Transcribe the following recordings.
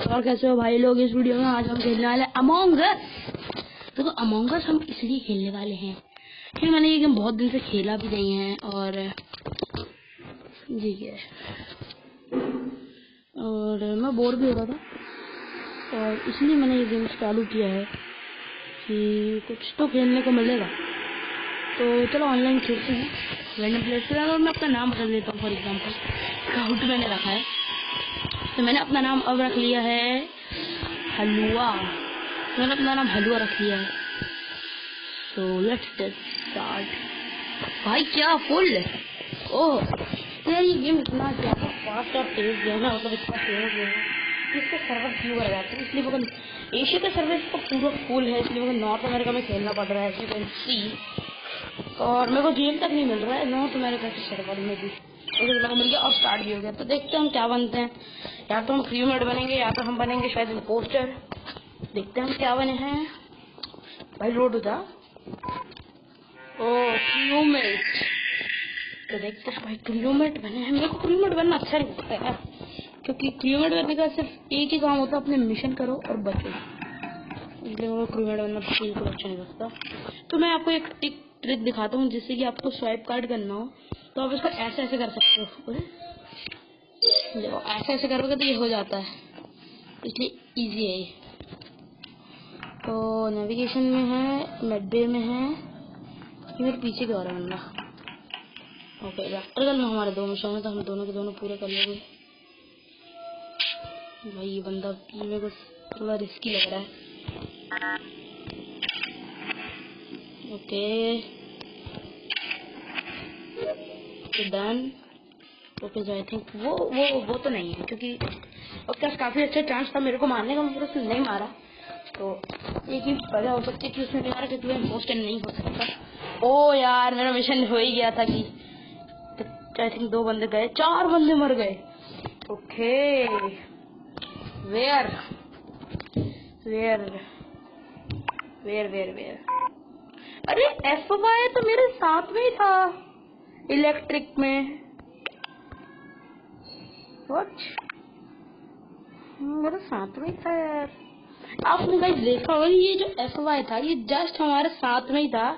और कैसे हो भाई लोग। इस वीडियो में आज हम खेलने वाले अमोंग अस। तो अमोंग अस हम इसलिए खेलने वाले हैं क्योंकि मैंने ये गेम बहुत दिन से खेला भी नहीं है और जी है और मैं बोर भी हो रहा था और इसलिए मैंने ये गेम चालू किया है कि कुछ तो खेलने को मिलेगा। तो चलो ऑनलाइन खेलते हैं रैंडम प्लेस पे। और मैं अपना नाम बदल देता हूँ। फॉर एग्जाम्पल काउट मैंने रखा है तो मैंने अपना नाम अब रख लिया है हलवा। मैंने अपना नाम हलवा रख लिया है। So let's get start. भाई क्या फुल ओह यार ये गेम इतना ज़्यादा फास्ट और तेज गेम है। मतलब इतना फेमस गेम है इसका सर्वर क्यों कर जाता है। इसलिए मगर एशिया का सर्वर इसका पूरा फुल है इसलिए मुझे नॉर्थ अमेरिका में खेलना पड़ रहा है एज यू कैन सी। और मेरे को गेम तक नहीं मिल रहा है नॉर्थ अमेरिका के सर्वर में भी। मुझे लगा मिल गया और स्टार्ट भी हो गया। तो देखते हैं हम क्या बनते हैं। या तो हम फ्री मेड बनेंगे या तो हम बनेंगे शायद इम्पोस्टर। देखते हैं हम क्या बने हैं। भाई रोड उठा ओ क्रूमेट। तो देखते हैं भाई क्रूमेट बने हैं। मेरे को क्रूमेट बनना अच्छा नहीं लगता है क्योंकि क्रूमेट बनने का सिर्फ एक ही काम होता है अपने मिशन करो और बचो। इसलिए मेरे को क्रूमेट बनना बिल्कुल अच्छा नहीं लगता। तो मैं आपको एक ट्रिक दिखाता हूँ जिससे कि आपको स्वाइप कार्ड करना हो तो आप इसको ऐसे ऐसे कर सकते हो। देखो ऐसे ऐसे करोगे तो ये हो जाता है इसलिए इजी है ये। तो नेविगेशन में है मेडबे में है ये मेरे पीछे क्या हो रहा है बंदा। ओके डॉक्टर कल हमारे दो मिशन में तो हम दोनों के दोनों पूरे कर लेंगे। भाई ये बंदा मेरे को थोड़ा रिस्की लग रहा है। Okay done. ओके जो आई थिंक वो तो नहीं है क्योंकि उसका काफी अच्छा चांस था मेरे को मारने का मगर उसने नहीं मारा। तो एक ही वजह हो सकती है कि उसने नहीं मारा क्योंकि मैं पोस्टर नहीं हो सकता। ओ यार मेरा मिशन हो ही गया था कि आई थिंक 2 बंदे गए 4 बंदे मर गए। Okay where where where where where अरे एफवाई तो मेरे साथ में ही था इलेक्ट्रिक में। व्हाट मेरे साथ में ही था यार। आपने गाइस देखा होगा ये जो एफवाई था ये जस्ट हमारे साथ में ही था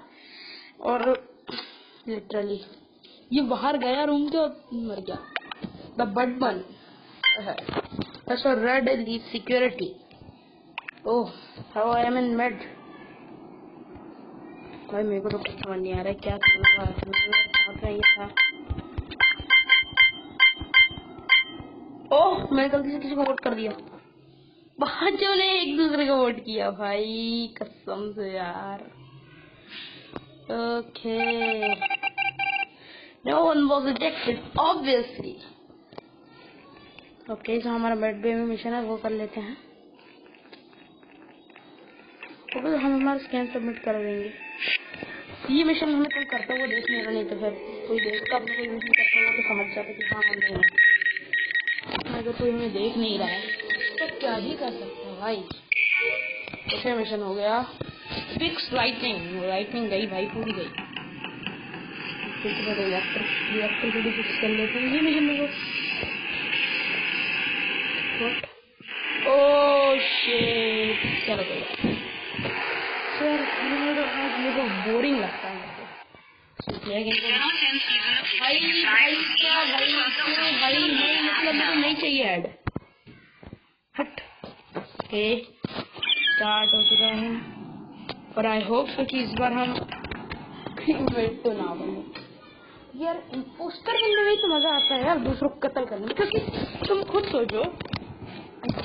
और लिटरली ये बाहर गया रूम के और मर गया। The batman red leave security. Oh how I am in made. भाई मेरे को तो कुछ समझ नहीं आ रहा है क्या करना है। साथ में ये था। ओह मैंने गलती से किसी को वोट कर दिया। बच्चों ने एक दूसरे को वोट किया भाई कसम से यार। Okay no one was rejected obviously. Okay जो हमारा बेड बे में मिशन है वो कर लेते हैं। ओके तो हम हमारा स्कैन सबमिट कर देंगे। ये मिशन हमें कोई करता हुआ देख नहीं रहा नहीं तो फिर कोई देखता अपना कोई मिशन करता हुआ तो समझ जाता कि हाँ हम नहीं। अगर कोई हमें देख नहीं रहा है तो क्या ही कर सकते हैं भाई। ओके मिशन हो गया फिक्स लाइटनिंग गई भाई पूरी गई। रिएक्टर को भी फिक्स कर लेते हैं। ये मिशन मेरे को ओह शिट चलो गया सर। मेरे को बोरिंग लगता है भाई मतलब मुझे नहीं चाहिए ऐड हट। ओके स्टार्ट हो चुका है और आई होप सो कि इस बार हम वेट तो ना बने यार। इम्पोस्टर बनने में तो मजा आता है यार दूसरों को कत्ल करने में क्योंकि तुम खुद सोचो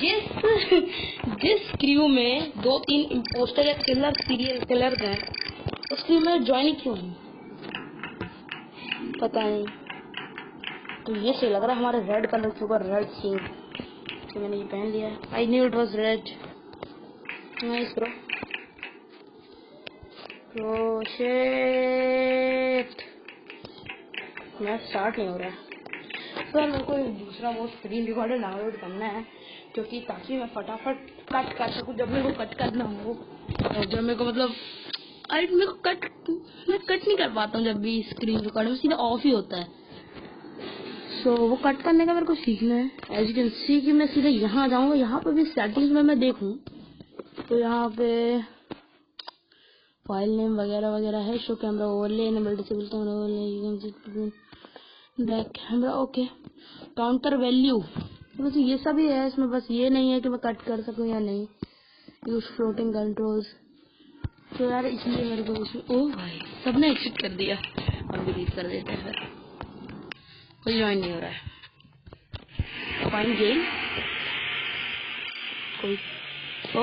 जिस क्रू में 2-3 इम्पोस्टर या किलर सीरियल किलर हैं उस क्रू में ज्वाइन क्यों है पता नहीं। तो ये सही लग रहा है हमारे रेड कलर के ऊपर रेड सीन। तो मैंने ये पहन लिया है। I knew it was red. Nice bro. तो शिट मैं स्टार्ट नहीं हो रहा है। सर मेरे को दूसरा वो स्क्रीन रिकॉर्डर डाउनलोड करना है क्योंकि ताकि मैं फटाफट कट कर सकूं जब मेरे को कट करना हो। जब मेरे को मतलब मेरे को मैं कट नहीं कर पाता हूँ जब भी स्क्रीन रिकॉर्डर में सीधा ऑफ ही होता है। सो वो कट करने का मेरे को सीखना है। एज यू कैन सी कि मैं सीधे यहाँ जाऊंगा। यहाँ पे भी सेटिंग्स में मैं देखूं तो यहाँ पे फाइल नेम वगैरह वगैरह है। Show camera overlay enable disable camera overlay back camera okay. Counter value बस ये सब ही है इसमें। बस ये नहीं है कि मैं कट कर सकूं या नहीं। Use floating controls. तो यार इसलिए मेरे को इसमें ओ भाई सबने एग्जिट कर दिया। हम डिलीट कर देते हैं फिर। कोई ज्वाइन नहीं हो रहा है। फाइन गेम कोई ओ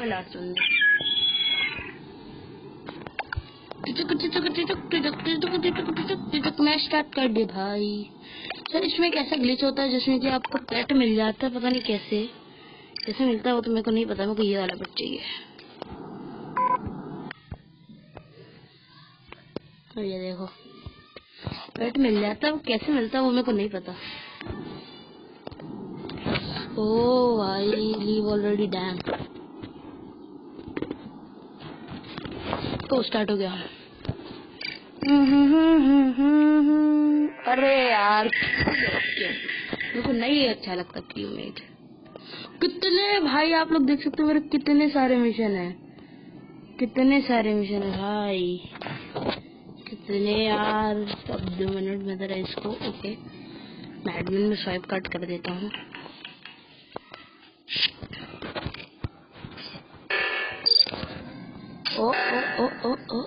लास्ट बंदे मैं स्टार्ट कर दे भाई। सर इसमें एक ऐसा ग्लिच होता है जिसमें कि आपको पेट मिल जाता है। पता नहीं कैसे मिलता है वो तो मेरे को नहीं पता। मेरे को ये वाला पेट चाहिए। और ये देखो पेट मिल जाता है। वो कैसे मिलता है वो मेरे को नहीं पता। ओ भाई लीव ऑलरेडी डैम। तो स्टार्ट हो गया। अरे यार मेरे को नहीं अच्छा लगता टीममेट। कितने भाई आप लोग देख सकते हो मेरे कितने सारे मिशन है। कितने सारे मिशन है भाई कितने यार। अब 2 मिनट में जरा इसको ओके मैं एडमिन में स्वाइप कट कर देता हूँ। ओ ओ ओ ओ ओ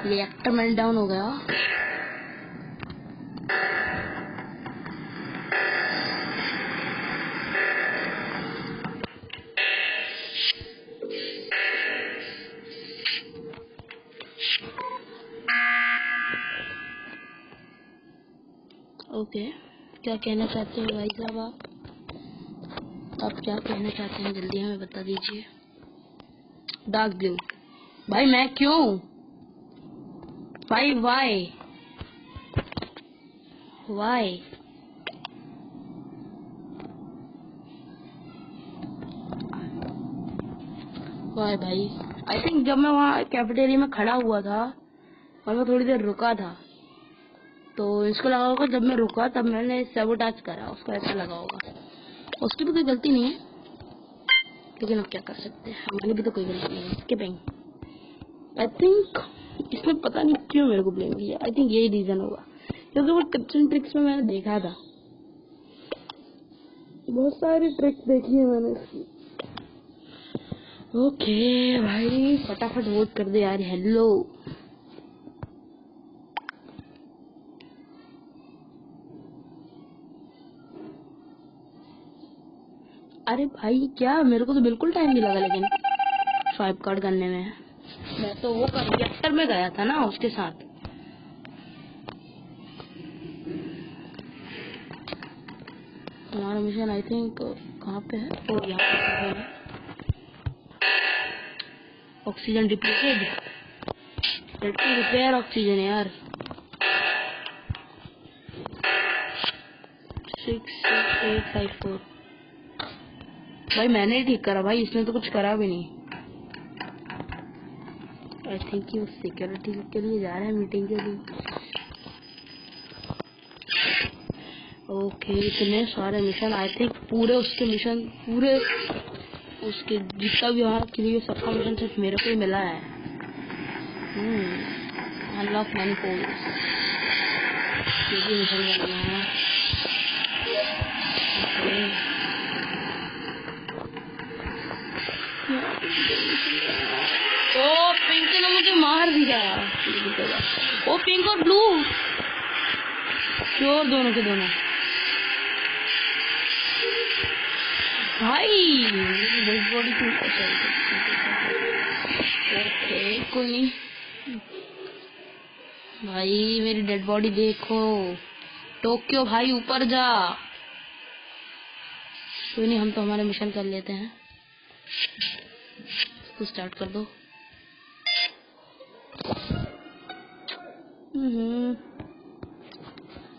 रिएक्टर मेल्ट डाउन हो गया। ओके क्या कहना चाहते हैं भाई साहब आप क्या कहना चाहते हैं जल्दी हमें बता दीजिए। डार्क ब्लू भाई मैं क्यों भाई वाई भाई आई थिंक जब मैं वहाँ कैफेटेरिया में खड़ा हुआ था और मैं थोड़ी देर रुका था तो इसको लगा होगा जब मैं रुका तब मैंने सैबोटाज करा। उसको ऐसा लगा होगा। उसकी भी कोई गलती नहीं है लेकिन अब क्या कर सकते हैं। हमारी भी तो कोई गलती नहीं है। स्किपिंग आई थिंक इसमें पता नहीं क्यों मेरे को ब्लेम किया। आई थिंक यही रीजन होगा क्योंकि वो टिप्स एंड ट्रिक्स में मैंने देखा था। बहुत सारी ट्रिक्स देखी है मैंने इसकी। ओके भाई फटाफट वोट कर दे यार। हेलो अरे भाई क्या मेरे को तो बिल्कुल टाइम नहीं लगा लेकिन स्वाइप कार्ड करने में। मैं तो वो रिएक्टर में गया था ना उसके साथ। हमारा मिशन आई थिंक कहाँ पे है। ओ यहाँ पे ऑक्सीजन डिप्लीटेड। रिपेयर ऑक्सीजन यार। 66854 भाई मैंने ही ठीक करा भाई। इसने तो कुछ करा भी नहीं। आई थिंक वो सिक्योरिटी के लिए जा रहे हैं मीटिंग के लिए। ओके इतने सारे मिशन आई थिंक पूरे उसके मिशन पूरे उसके जितना भी वहाँ के लिए सबका मिशन सिर्फ मेरे को ही मिला है। अनलॉक मैनिफोल्ड्स ये भी मिशन करना है। ओ पिंक ने मुझे मार दिया। ओ पिंक और ब्लू श्योर दोनों के दोनों भाई डेड बॉडी क्यों। ओके कोई नहीं भाई मेरी डेड बॉडी देखो। टोक्यो भाई ऊपर जा। कोई नहीं हम तो हमारे मिशन कर लेते हैं। तो स्टार्ट कर दो।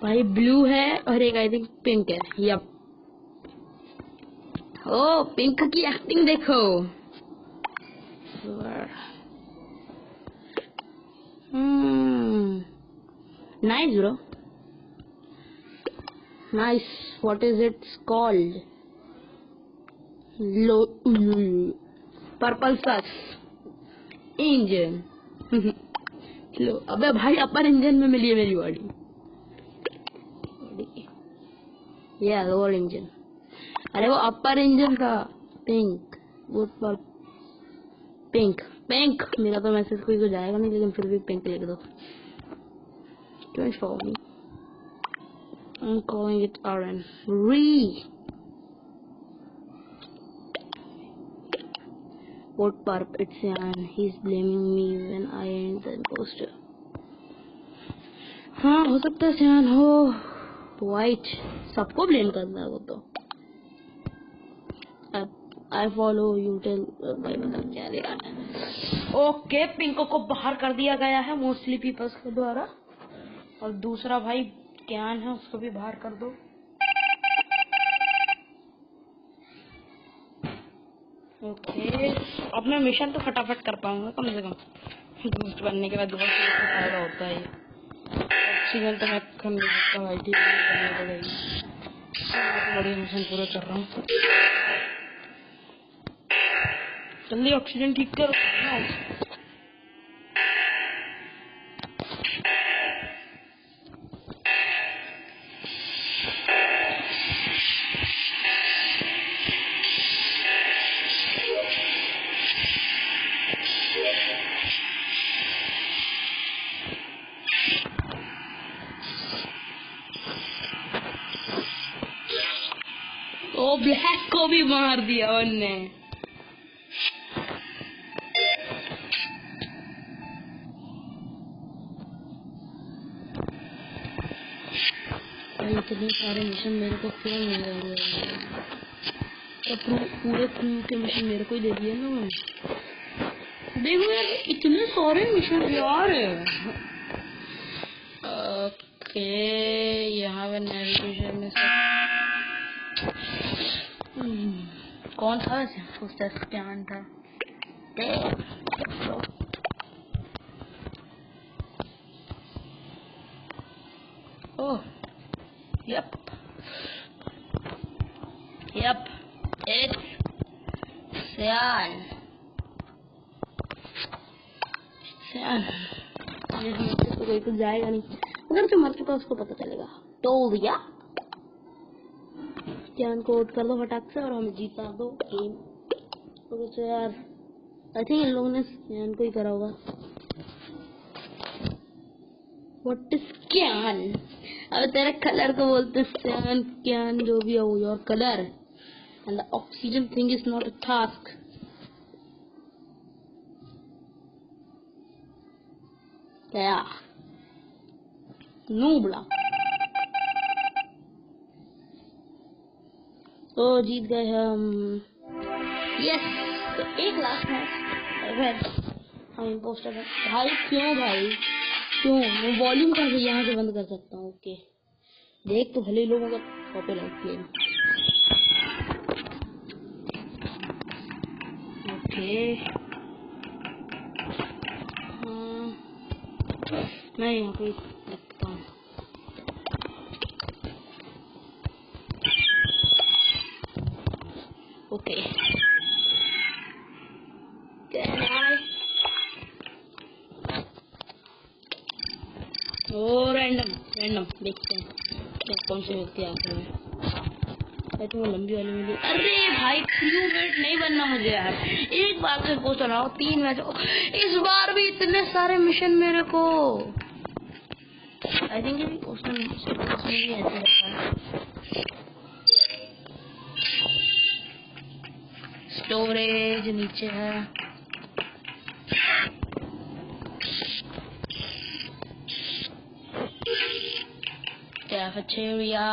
भाई ब्लू है और एक आई थिंक पिंक है। यप ओ पिंक की एक्टिंग देखो। Nice bro. Nice. What is it's called? लो पर्पल सस इंजन. लो अबे भाई अपर इंजन में मिली है मेरी बॉडी. या लोअर इंजन. अरे वो अपर इंजन था. पिंक. वो पिंक पिंक. मेरा तो मैसेज कोई तो जाएगा नहीं, लेकिन फिर भी पिंक लिख दो. क्यों show me? I'm calling it Aaron. What perp? It's Yan. He's blaming me when I ain't the imposter. हाँ हो सकता है सियान हो. वाइट सबको ब्लेम करना है वो तो. I follow you tell. भाई मतलब क्या दे रहा है. ओके पिंको को बाहर कर दिया गया है मोस्टली पीपल्स के द्वारा. और दूसरा भाई ज्ञान है, उसको भी बाहर कर दो. ओके अब मैं मिशन तो फटाफट कर पाऊंगा कम से कम. बूस्ट बनने के बाद बहुत फायदा होता है. ऑक्सीजन तो मैं कर नहीं सकता भाई. ठीक करनी पड़ेगी. बड़ी मिशन पूरा कर रहा हूँ. जल्दी ऑक्सीजन ठीक करो. ओ ब्लैक को भी मार दिया उनने. इतने सारे मिशन मेरे को क्यों मिल रहे हैं? तो पूरे क्रू के मिशन मेरे को ही दे दिए ना उन्होंने. देखो यार इतने सारे मिशन यार. ओके यहाँ पे नेविगेशन में कौन था? उसका स्कैन था. ओह यप यप इट्स सियान. तो कोई कुछ जाएगा नहीं. अगर जो मर चुका उसको पता चलेगा. तो भैया ज्ञान को वोट कर दो फटाक से और हमें जीता दो गेम. तो यार आई थिंक इन लोगों ने ज्ञान को ही करा होगा. व्हाट इज ज्ञान? अब तेरे कलर को बोलते ज्ञान. ज्ञान जो भी हो your colour. And the oxygen thing is not a task. क्या नूबड़ा. तो जीत गए हम. यस. तो एक लास्ट मैच हम इम्पोस्टर है भाई. क्यों भाई क्यों? मैं वॉल्यूम कहाँ से यहाँ से बंद कर सकता हूँ. ओके देख तो भले लोगों का कॉपीराइट क्लेम. ओके मैं यहाँ पे रखता हूँ. ओके ओ रैंडम देखते हैं कौन सी होती है आखिर में. तो लंबी वाली मिली. अरे भाई क्यूमेट नहीं बनना मुझे यार. एक बार से पोस्ट बनाओ 3 मैच. इस बार भी इतने सारे मिशन मेरे को. आई थिंक उसमें भी ऐसे रहता है. स्टोरेज नीचे है. कैफेटेरिया.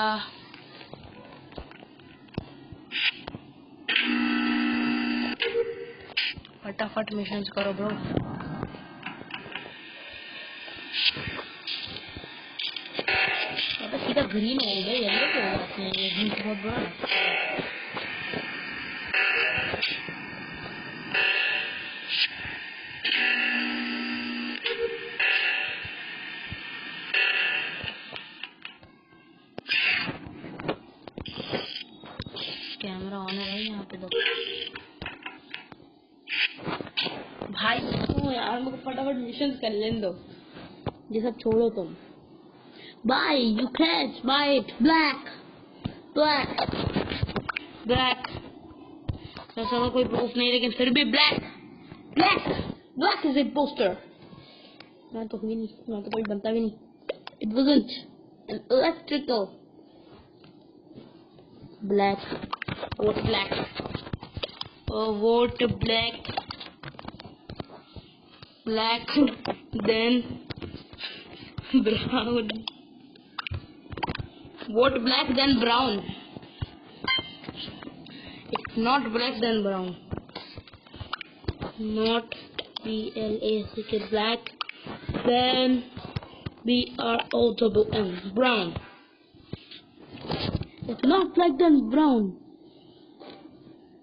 फटाफट मिशन करो ब्रो. सीधा ग्रीन हो गया. येलो को आते हैं ये बहुत बड़ा. ऑनर है यहाँ पे। तो भाई तो यार मुझे फटाफट मिशन कर लेने दो, ये सब छोड़ो तुम। By you catch by it black black black. ऐसा कोई प्रूफ नहीं, लेकिन फिर भी black black black is imposter. मैं तो हुई नहीं, मैं तो कोई बनता भी नहीं। It wasn't an electrical black vote black vote black black then brown vote black then brown. It's not black then brown, not BLACK black, then BROWN brown. It's not black then brown.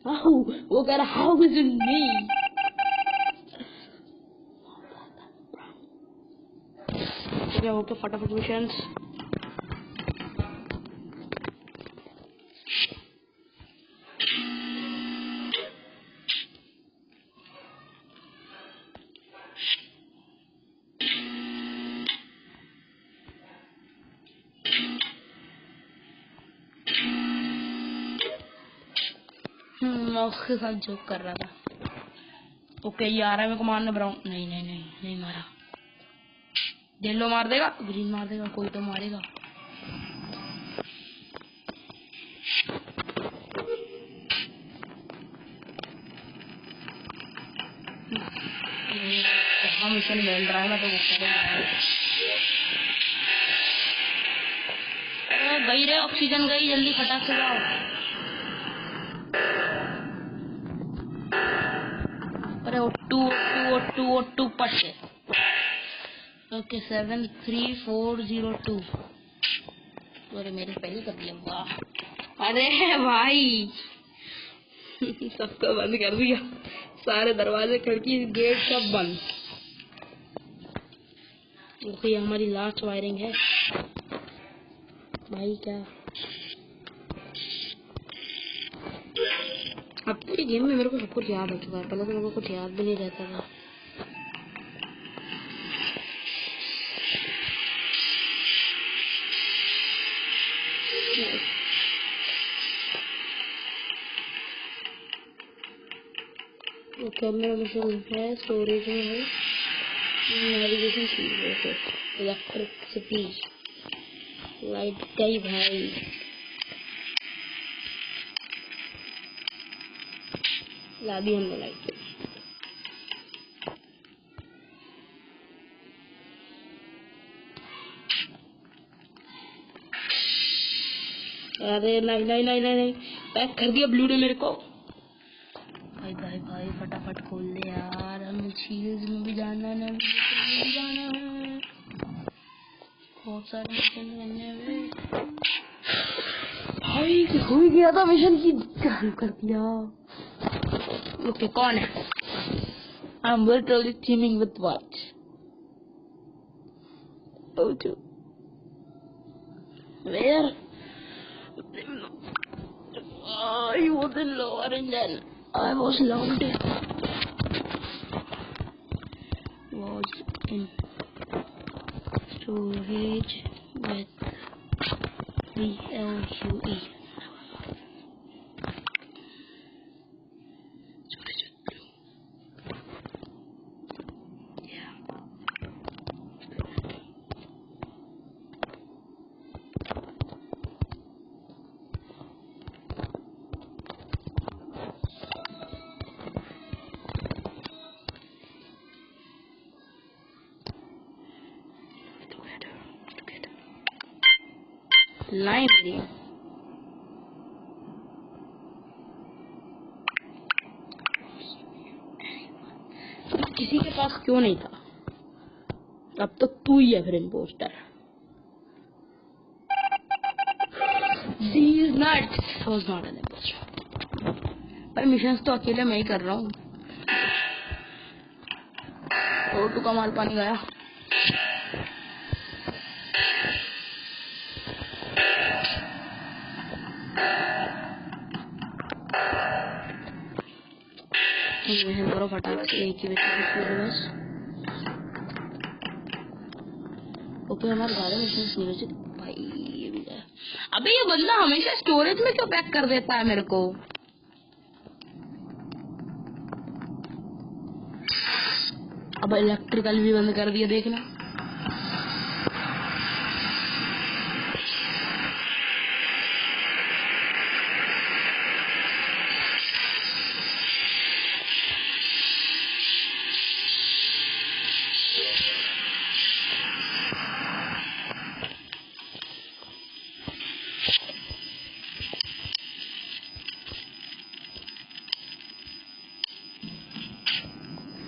Oh, what kind of how is it me? Okay, फटाफट missions. मैं उसके साथ joke कर रहा था। Okay ये आ रहा है मेरे को मारने ब्राउन। नहीं नहीं नहीं नहीं मारा। येलो मार देगा, ग्रीन मार देगा, कोई तो मारेगा। मिशन मिल रहा है, मैं तो गई रे ऑक्सीजन गई, जल्दी फटाक से जाओ। अरे O2 पट से। ओके 73402। अरे मेरे पहले कर दिया। वाह अरे भाई सबको बंद कर दिया, सारे दरवाजे खिड़की गेट सब बंद। ओके हमारी लास्ट वायरिंग है भाई। क्या अब पूरी गेम में मेरे को सब कुछ याद हो चुका है, पहले तो मेरे को कुछ याद भी नहीं रहता था। वो कैमरा मशीन है, स्टोरेज में है, नेविगेशन चीज है, इलेक्ट्रिसिटी लाइट गई भाई। ला दी हमने लाइट। अरे नहीं नहीं नहीं नहीं नहीं पैक कर दिया ब्लू ने मेरे को। भाई भाई भाई फटाफट खोल दे यार, हमें शील्ड्स में भी जाना है, भी जाना है, बहुत सारे मिशन करने में। भाई हो ही गया था मिशन की, चालू कर दिया। ओके कौन है? I am literally teeming with what? O2 where? I was in lower and then I was logged in. Was in storage with BLUE. Library किसी के पास क्यों नहीं था? अब तो तू ही है फिर imposter. These nuts was not an imposter। पर मिशंस तो अकेले मैं ही कर रहा हूँ। O2 का माल पानी गया। दोनों फटाक से एक ही बस। ओके हमारे बारे में म्यूजिक भाई ये भी है। अबे ये बंदा हमेशा स्टोरेज में क्यों पैक कर देता है मेरे को? अब इलेक्ट्रिकल भी बंद कर दिया देखना।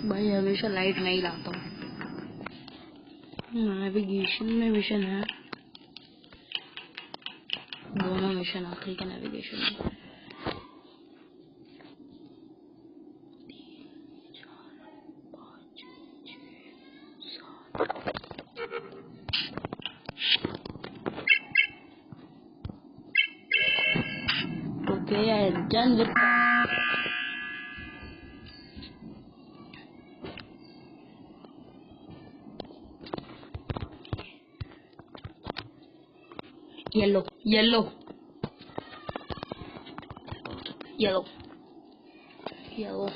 भाई हमेशा लाइट नहीं लाता हूँ। नेविगेशन में मिशन है, दोनों मिशन आखिरी का नेविगेशन में। Okay I done with yellow yellow yellow yellow.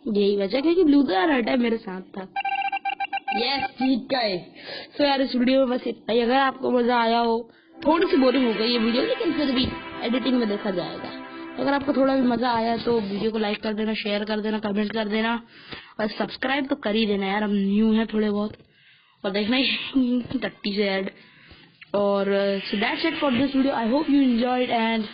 यही वजह क्योंकि ब्लू तो यार हटा मेरे साथ था। यस ठीक है। तो यार इस वीडियो में बस इतना ही। अगर आपको मजा आया हो, थोड़ी सी बोरिंग हो गई ये वीडियो लेकिन फिर भी एडिटिंग में देखा जाएगा। अगर आपको थोड़ा भी मजा आया तो वीडियो को लाइक कर देना, शेयर कर देना, कमेंट कर देना और सब्सक्राइब तो कर ही देना यार। हम न्यू है थोड़े बहुत और देखना ही 30 से ऐड। और so that's it for this video. I hope you enjoyed and